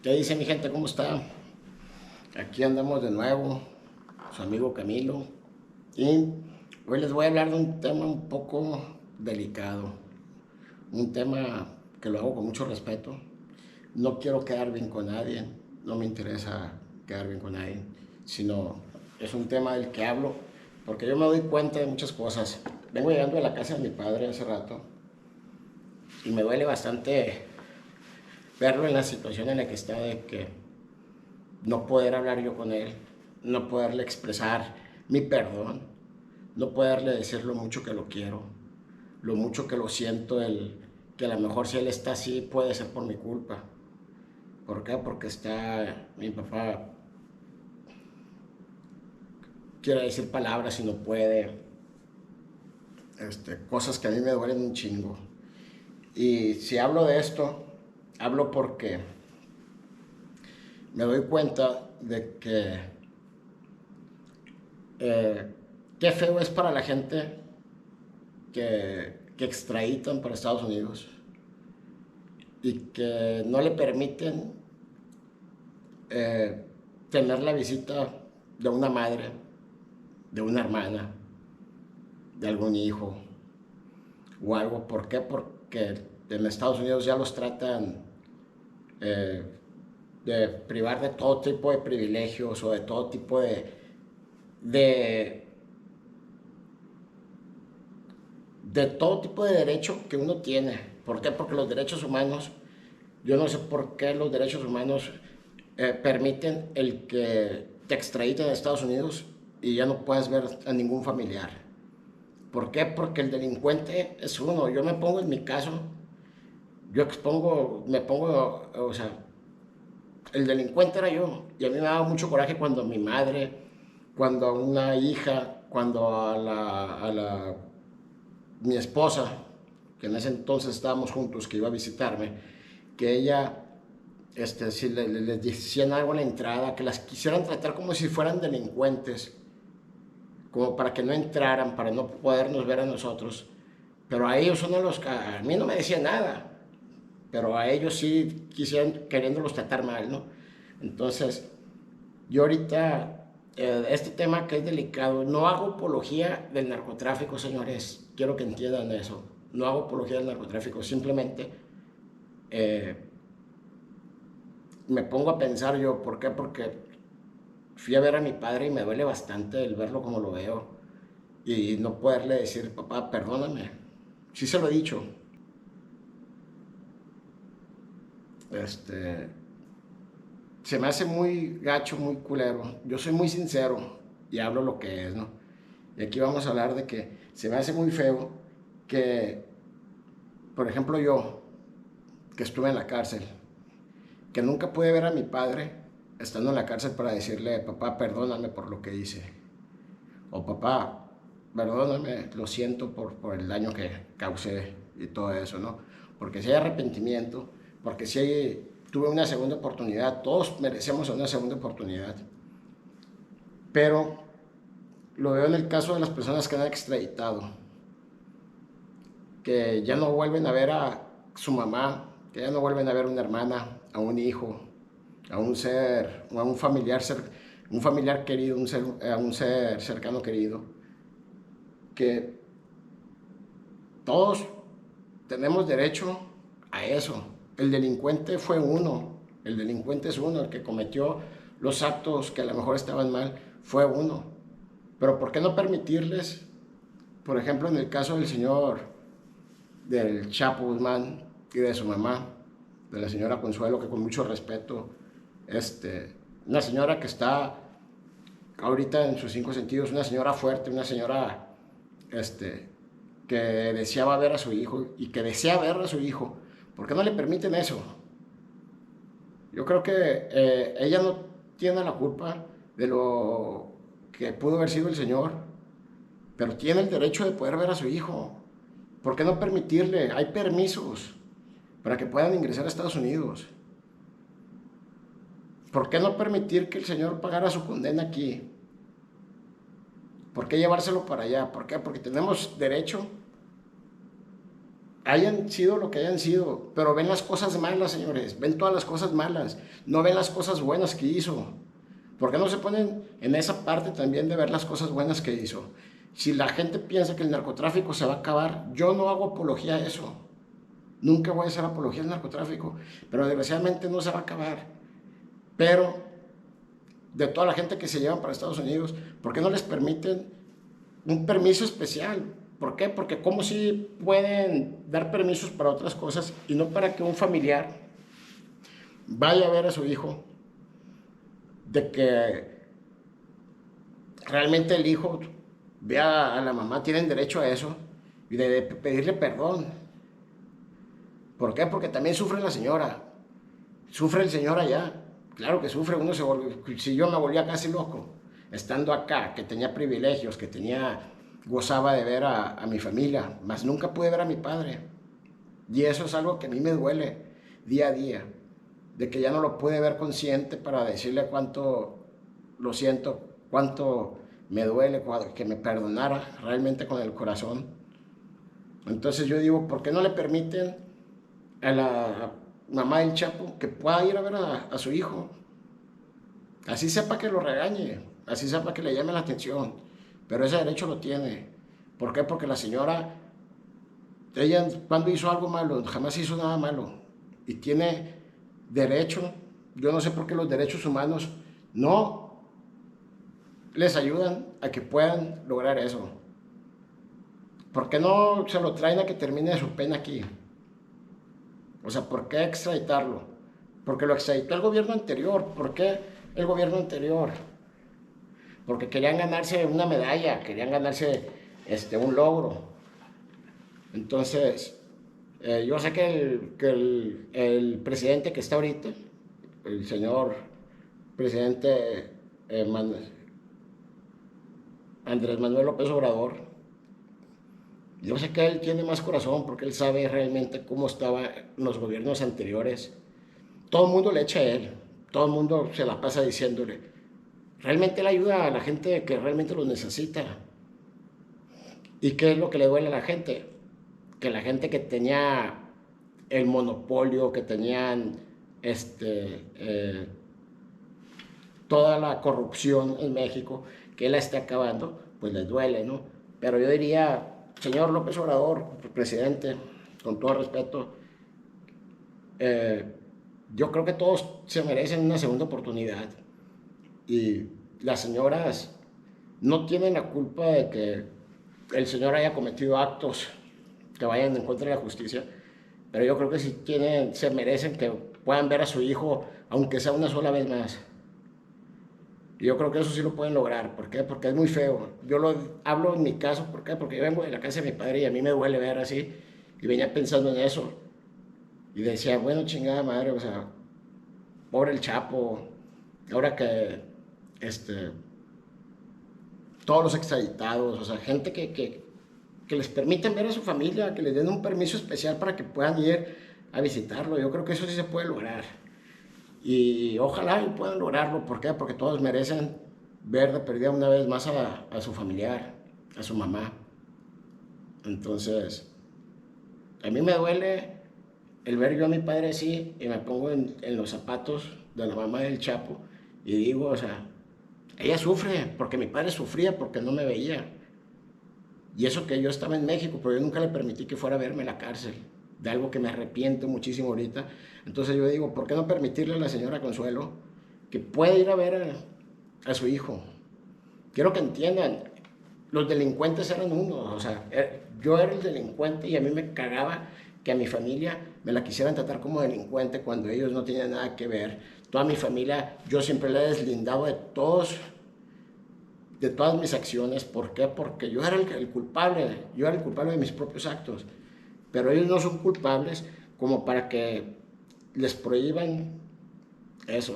¿Qué dice mi gente? ¿Cómo está? Aquí andamos de nuevo, su amigo Camilo. Y hoy les voy a hablar de un tema un poco delicado. Un tema que lo hago con mucho respeto. No quiero quedar bien con nadie, no me interesa quedar bien con nadie, sino es un tema del que hablo porque yo me doy cuenta de muchas cosas. Vengo llegando a la casa de mi padre hace rato y me duele bastante verlo en la situación en la que está, de que no poder hablar yo con él, no poderle expresar mi perdón, no poderle decir lo mucho que lo quiero, lo mucho que lo siento, que a lo mejor si él está así puede ser por mi culpa. ¿Por qué? Porque está mi papá, quiere decir palabras y no puede, cosas que a mí me duelen un chingo. Y si hablo de esto, hablo porque me doy cuenta de que qué feo es para la gente que extraditan para Estados Unidos y que no le permiten eh, tener la visita de una madre, de una hermana, de algún hijo o algo. ¿Por qué? Porque en Estados Unidos ya los tratan eh, de privar de todo tipo de privilegios o de todo tipo de, de todo tipo de derecho que uno tiene. ¿Por qué? Porque los derechos humanos, yo no sé por qué los derechos humanos permiten el que te extraditen a Estados Unidos y ya no puedes ver a ningún familiar. ¿Por qué? Porque el delincuente es uno. Yo me pongo en mi caso, me pongo, o sea, el delincuente era yo. Y a mí me daba mucho coraje cuando mi madre, cuando a una hija, cuando mi esposa, que en ese entonces estábamos juntos, que iba a visitarme, que ella, si les decían algo en la entrada, que las quisieran tratar como si fueran delincuentes, como para que no entraran, para no podernos ver a nosotros. Pero a ellos a mí no me decían nada, pero a ellos sí quisieran, queriéndolos tratar mal, ¿no? Entonces, yo ahorita, este tema que es delicado, no hago apología del narcotráfico, señores, quiero que entiendan eso. No hago apología del narcotráfico, simplemente eh, me pongo a pensar yo. ¿Por qué? Porque fui a ver a mi padre y me duele bastante el verlo como lo veo y no poderle decir, papá, perdóname. Sí se lo he dicho. Este, Se me hace muy gacho, muy culero. Yo soy muy sincero y hablo lo que es, ¿no? Y aquí vamos a hablar de que se me hace muy feo que, por ejemplo, yo, que estuve en la cárcel, que nunca pude ver a mi padre estando en la cárcel para decirle, papá, perdóname por lo que hice. O papá, perdóname, lo siento por el daño que causé y todo eso, ¿no? Porque si hay arrepentimiento, porque si tuve una segunda oportunidad, todos merecemos una segunda oportunidad. Pero lo veo en el caso de las personas que han extraditado, que ya no vuelven a ver a su mamá, que ya no vuelven a ver a una hermana, a un hijo, a un ser, a un familiar querido, a un ser cercano querido, que todos tenemos derecho a eso. El delincuente fue uno, el delincuente es uno, el que cometió los actos que a lo mejor estaban mal fue uno. Pero ¿por qué no permitirles, por ejemplo, en el caso del señor, del Chapo Guzmán y de su mamá, de la señora Consuelo, que con mucho respeto, una señora que está ahorita en sus cinco sentidos, una señora fuerte, una señora este, que deseaba ver a su hijo y que desea ver a su hijo? ¿Por qué no le permiten eso? Yo creo que ella no tiene la culpa de lo que pudo haber sido el señor, pero tiene el derecho de poder ver a su hijo. ¿Por qué no permitirle? Hay permisos para que puedan ingresar a Estados Unidos. ¿Por qué no permitir que el señor pagara su condena aquí? ¿Por qué llevárselo para allá? ¿Por qué? Porque tenemos derecho hayan sido lo que hayan sido, pero ven las cosas malas, señores, ven todas las cosas malas, no ven las cosas buenas que hizo. ¿Por qué no se ponen en esa parte también de ver las cosas buenas que hizo? Si la gente piensa que el narcotráfico se va a acabar, yo no hago apología a eso. Nunca voy a hacer apología al narcotráfico, pero desgraciadamente no se va a acabar. Pero de toda la gente que se llevan para Estados Unidos, ¿por qué no les permiten un permiso especial? ¿Por qué? Porque como si pueden dar permisos para otras cosas y no para que un familiar vaya a ver a su hijo, de que realmente el hijo vea a la mamá, tienen derecho a eso y de pedirle perdón. ¿Por qué? Porque también sufre la señora, sufre el señor allá. Claro que sufre, uno se vuelve, si yo me volvía casi loco, estando acá, que tenía privilegios, que gozaba de ver a mi familia, mas nunca pude ver a mi padre. Y eso es algo que a mí me duele día a día, de que ya no lo pude ver consciente para decirle cuánto lo siento, cuánto me duele, que me perdonara realmente con el corazón. Entonces yo digo, ¿por qué no le permiten a la mamá del Chapo que pueda ir a ver a su hijo? Así sepa que lo regañe, así sepa que le llame la atención, pero ese derecho lo tiene. ¿Por qué? Porque la señora, ella cuando hizo algo malo, jamás hizo nada malo y tiene derecho. Yo no sé por qué los derechos humanos no les ayudan a que puedan lograr eso. ¿Por qué no se lo traen a que termine su pena aquí? O sea, ¿por qué extraditarlo? Porque lo extraditó el gobierno anterior. ¿Por qué el gobierno anterior? Porque querían ganarse una medalla, querían ganarse un logro. Entonces, yo sé que el presidente que está ahorita, el señor presidente Andrés Manuel López Obrador, yo sé que él tiene más corazón porque él sabe realmente cómo estaban los gobiernos anteriores. Todo el mundo le echa a él, todo el mundo se la pasa diciéndole. Realmente él ayuda a la gente que realmente lo necesita. ¿Y qué es lo que le duele a la gente? Que la gente que tenía el monopolio, que tenían toda la corrupción en México, que él la esté acabando, pues les duele, ¿no? Pero yo diría, señor López Obrador, presidente, con todo respeto, eh, yo creo que todos se merecen una segunda oportunidad. Y las señoras no tienen la culpa de que el señor haya cometido actos que vayan en contra de la justicia, pero yo creo que sí se merecen que puedan ver a su hijo, aunque sea una sola vez más. Y yo creo que eso sí lo pueden lograr. ¿Por qué? Porque es muy feo. Yo lo hablo en mi caso, ¿por qué? Porque yo vengo de la casa de mi padre y a mí me duele ver así. Y venía pensando en eso. Y decía, bueno, chingada madre, o sea, pobre el Chapo. Ahora que, todos los extraditados, o sea, gente que les permiten ver a su familia, que les den un permiso especial para que puedan ir a visitarlo. Yo creo que eso sí se puede lograr. Y ojalá y puedan lograrlo. ¿Por qué? Porque todos merecen ver de perdida una vez más a su familiar, a su mamá. Entonces, a mí me duele el ver yo a mi padre así y me pongo en los zapatos de la mamá del Chapo y digo, o sea, ella sufre porque mi padre sufría porque no me veía. Y eso que yo estaba en México, pero yo nunca le permití que fuera a verme a la cárcel, de algo que me arrepiento muchísimo ahorita. Entonces yo digo, ¿por qué no permitirle a la señora Consuelo que pueda ir a ver a su hijo? Quiero que entiendan, los delincuentes eran uno, o sea, yo era el delincuente y a mí me cagaba que a mi familia me la quisieran tratar como delincuente cuando ellos no tenían nada que ver. Toda mi familia, yo siempre la he deslindado de todas mis acciones. ¿Por qué? Porque yo era el culpable, yo era el culpable de mis propios actos, pero ellos no son culpables como para que les prohíban eso.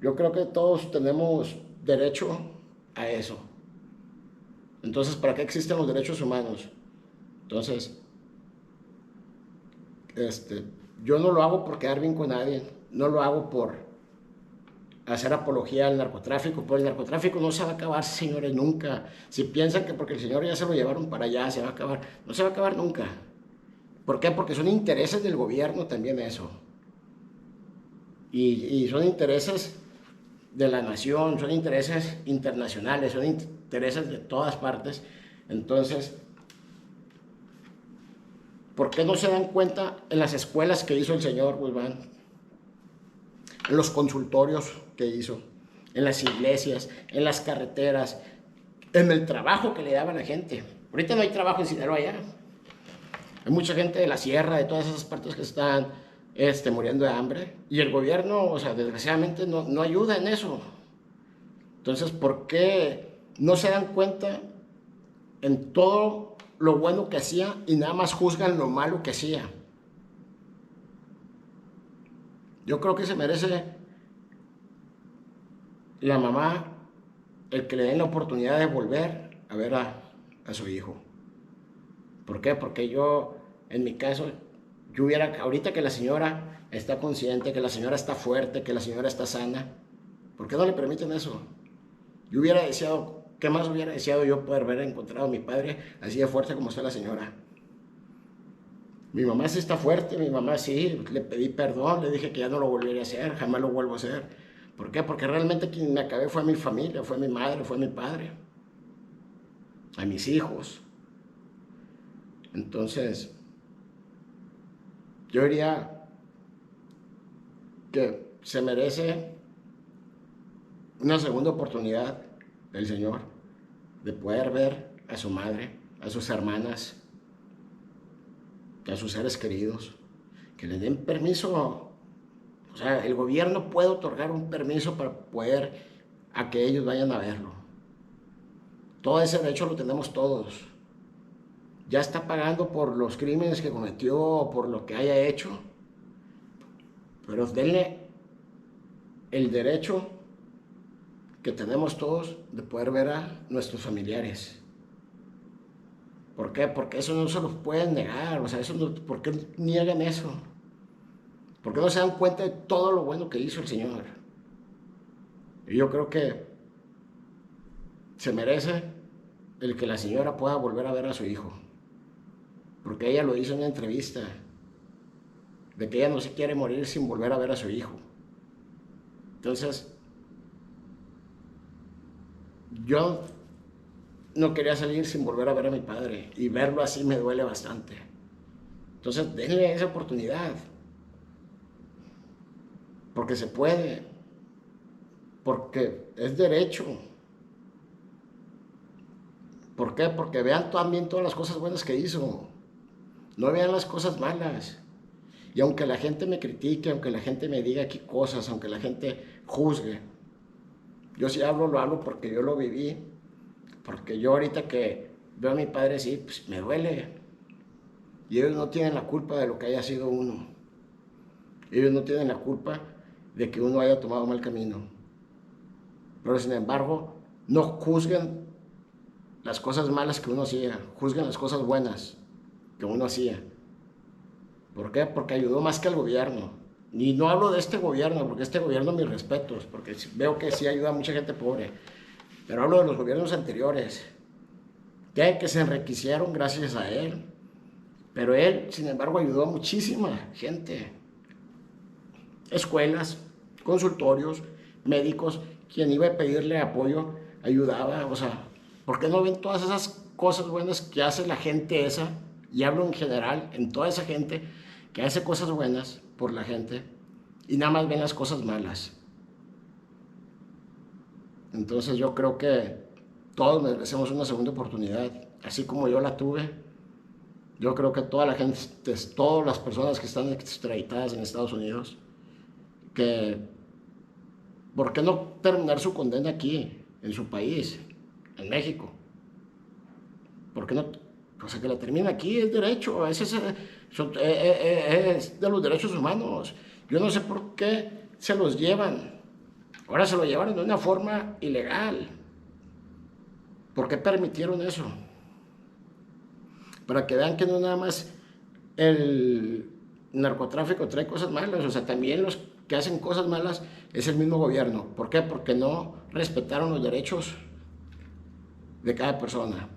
Yo creo que todos tenemos derecho a eso. Entonces, ¿para qué existen los derechos humanos? Entonces, yo no lo hago por quedar bien con nadie, no lo hago hacer apología al narcotráfico, pero el narcotráfico no se va a acabar, señores, nunca. Si piensan que porque el señor ya se lo llevaron para allá, se va a acabar, no se va a acabar nunca. ¿Por qué? Porque son intereses del gobierno también eso. Y son intereses de la nación, son intereses internacionales, son intereses de todas partes. Entonces, ¿por qué no se dan cuenta en las escuelas que hizo el señor Guzmán? En los consultorios que hizo, en las iglesias, en las carreteras, en el trabajo que le daba a la gente. Ahorita no hay trabajo en Sinaloa ya. Hay mucha gente de la sierra, de todas esas partes que están muriendo de hambre. Y el gobierno, o sea, desgraciadamente no ayuda en eso. Entonces, ¿por qué no se dan cuenta en todo lo bueno que hacía y nada más juzgan lo malo que hacía? Yo creo que se merece la mamá el que le den la oportunidad de volver a ver a su hijo. ¿Por qué? Porque yo, en mi caso, yo hubiera, ahorita que la señora está consciente, que la señora está fuerte, que la señora está sana, ¿por qué no le permiten eso? Yo hubiera deseado, ¿qué más hubiera deseado yo poder haber encontrado a mi padre así de fuerte como está la señora? Mi mamá sí está fuerte, mi mamá sí, le pedí perdón, le dije que ya no lo volvería a hacer, jamás lo vuelvo a hacer. ¿Por qué? Porque realmente quien me acabé fue mi familia, fue mi madre, fue mi padre, a mis hijos. Entonces, yo diría que se merece una segunda oportunidad del Señor de poder ver a su madre, a sus hermanas, a sus seres queridos, que le den permiso. O sea, el gobierno puede otorgar un permiso para poder a que ellos vayan a verlo. Todo ese derecho lo tenemos todos. Ya está pagando por los crímenes que cometió o por lo que haya hecho, pero denle el derecho que tenemos todos de poder ver a nuestros familiares. ¿Por qué? Porque eso no se los pueden negar. O sea, eso no, ¿por qué niegan eso? ¿Por qué no se dan cuenta de todo lo bueno que hizo el Señor? Y yo creo que se merece el que la señora pueda volver a ver a su hijo. Porque ella lo hizo en una entrevista, de que ella no se quiere morir sin volver a ver a su hijo. Entonces, yo no quería salir sin volver a ver a mi padre, y verlo así me duele bastante. Entonces, denle esa oportunidad, porque se puede, porque es derecho. ¿Por qué? Porque vean también todas las cosas buenas que hizo, no vean las cosas malas. Y aunque la gente me critique, aunque la gente me diga qué cosas, aunque la gente juzgue, yo sí hablo, lo hablo porque yo lo viví. Porque yo ahorita que veo a mi padre así, pues me duele. Y ellos no tienen la culpa de lo que haya sido uno. Ellos no tienen la culpa de que uno haya tomado mal camino. Pero sin embargo, no juzguen las cosas malas que uno hacía, juzguen las cosas buenas que uno hacía. ¿Por qué? Porque ayudó más que al gobierno. Y no hablo de este gobierno, porque este gobierno, mis respetos, porque veo que sí ayuda a mucha gente pobre. Pero hablo de los gobiernos anteriores, que se enriquecieron gracias a él. Pero él, sin embargo, ayudó a muchísima gente. Escuelas, consultorios, médicos, quien iba a pedirle apoyo, ayudaba. O sea, ¿por qué no ven todas esas cosas buenas que hace la gente esa? Y hablo en general, en toda esa gente que hace cosas buenas por la gente y nada más ven las cosas malas. Entonces yo creo que todos merecemos una segunda oportunidad, así como yo la tuve. Yo creo que toda la gente, todas las personas que están extraditadas en Estados Unidos, que ¿por qué no terminar su condena aquí, en su país, en México? ¿Por qué no? O sea, que la termine aquí, es derecho, es de los derechos humanos. Yo no sé por qué se los llevan. Ahora se lo llevaron de una forma ilegal. ¿Por qué permitieron eso? Para que vean que no nada más el narcotráfico trae cosas malas, o sea, también que hacen cosas malas es el mismo gobierno. ¿Por qué? Porque no respetaron los derechos de cada persona.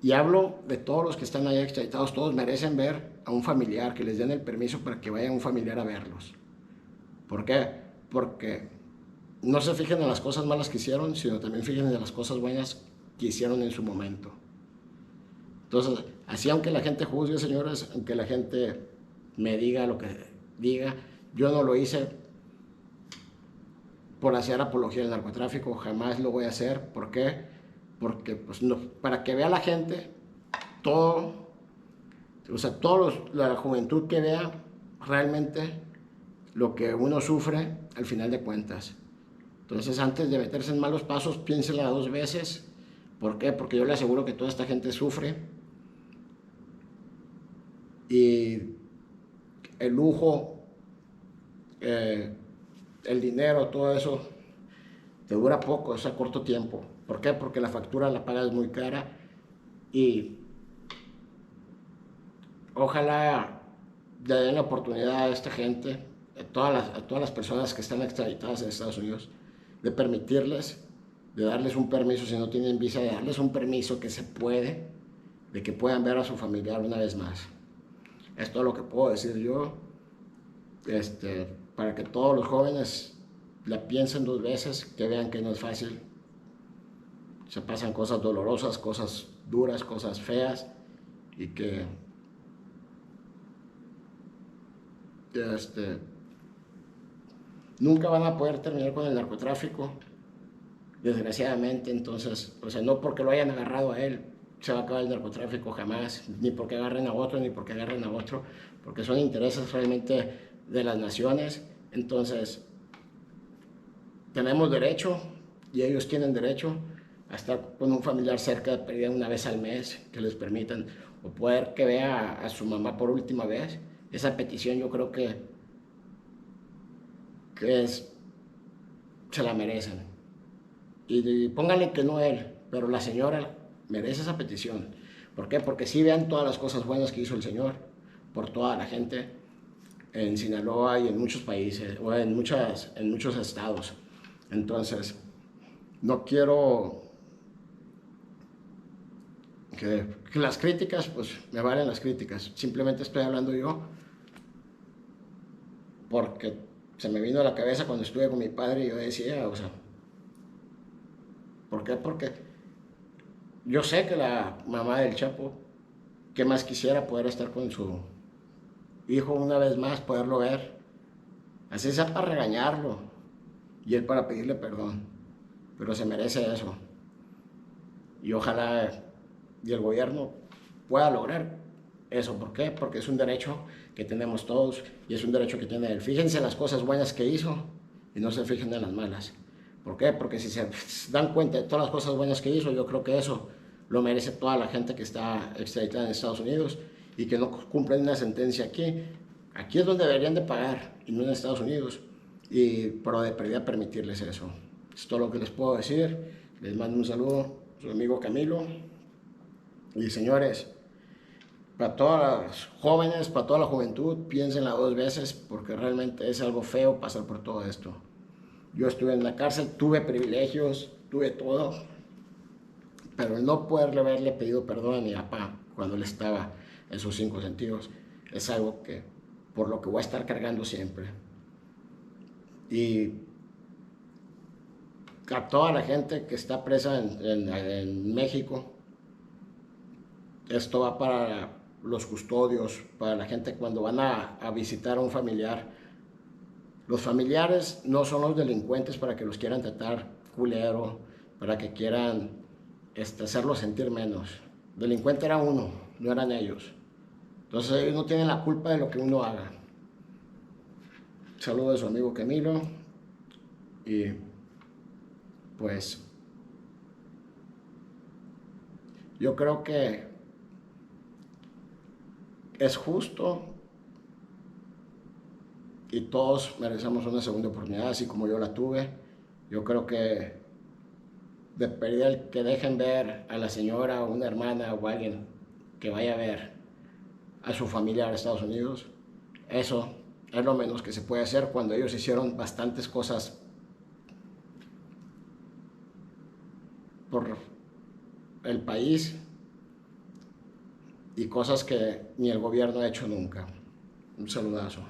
Y hablo de todos los que están ahí extraditados, todos merecen ver a un familiar, que les den el permiso para que vaya un familiar a verlos. ¿Por qué? Porque no se fijen en las cosas malas que hicieron, sino también fijen en las cosas buenas que hicieron en su momento. Entonces, así aunque la gente juzgue, señores, aunque la gente me diga lo que diga, yo no lo hice por hacer apología del narcotráfico, jamás lo voy a hacer. ¿Por qué? Porque pues, no, para que vea la gente todo, o sea, la juventud que vea realmente lo que uno sufre al final de cuentas. Entonces, antes de meterse en malos pasos, piénsela 2 veces. ¿Por qué? Porque yo le aseguro que toda esta gente sufre. Y el lujo, el dinero, todo eso, te dura poco, es a corto tiempo. ¿Por qué? Porque la factura la pagas muy cara y ojalá le den la oportunidad a esta gente, a todas las personas que están extraditadas en Estados Unidos, de permitirles, de darles un permiso si no tienen visa, de darles un permiso que se puede, de que puedan ver a su familiar una vez más. Es todo lo que puedo decir yo, para que todos los jóvenes la piensen 2 veces, que vean que no es fácil. Se pasan cosas dolorosas, cosas duras, cosas feas, y que nunca van a poder terminar con el narcotráfico, desgraciadamente. Entonces, o sea, no porque lo hayan agarrado a él se va a acabar el narcotráfico, jamás, ni porque agarren a otro, ni porque agarren a otro, porque son intereses realmente de las naciones. Entonces, tenemos derecho, y ellos tienen derecho a estar con un familiar cerca de pérdida una vez al mes, que les permitan, o poder que vea a su mamá por última vez. Esa petición yo creo que se la merecen. Y pónganle que no él, pero la señora merece esa petición. ¿Por qué? Porque sí vean todas las cosas buenas que hizo el señor por toda la gente en Sinaloa y en muchos países, o en muchos estados. Entonces, no quiero que las críticas, pues me valen las críticas. Simplemente estoy hablando yo porque se me vino a la cabeza cuando estuve con mi padre y yo decía, o sea, ¿por qué? Porque yo sé que la mamá del Chapo, ¿qué más quisiera poder estar con su hijo una vez más, poderlo ver? Así sea para regañarlo y él para pedirle perdón, pero se merece eso. Y ojalá y el gobierno pueda lograr eso. ¿Por qué? Porque es un derecho que tenemos todos y es un derecho que tiene él. Fíjense en las cosas buenas que hizo y no se fijen en las malas. ¿Por qué? Porque si se dan cuenta de todas las cosas buenas que hizo, yo creo que eso lo merece toda la gente que está extraditada en Estados Unidos y que no cumplen una sentencia aquí. Aquí es donde deberían de pagar y no en Estados Unidos. Pero de pérdida permitirles eso. Es todo lo que les puedo decir. Les mando un saludo, su amigo Camilo. Y señores, para todas las jóvenes, para toda la juventud, piénsenla 2 veces porque realmente es algo feo pasar por todo esto. Yo estuve en la cárcel, tuve privilegios, tuve todo, pero el no poderle haberle pedido perdón a mi papá cuando él estaba en sus 5 sentidos es algo que por lo que voy a estar cargando siempre. Y a toda la gente que está presa en México, esto va para los custodios, para la gente cuando van a visitar a un familiar. Los familiares no son los delincuentes para que los quieran tratar culero, para que quieran hacerlos sentir menos. El delincuente era uno, no eran ellos. Entonces ellos no tienen la culpa de lo que uno haga. Saludos a su amigo Camilo y pues yo creo que es justo y todos merecemos una segunda oportunidad, así como yo la tuve. Yo creo que de pérdida el que dejen ver a la señora o una hermana o alguien que vaya a ver a su familia a Estados Unidos, eso Es lo menos que se puede hacer cuando ellos hicieron bastantes cosas por el país y cosas que ni el gobierno ha hecho nunca. Un saludazo.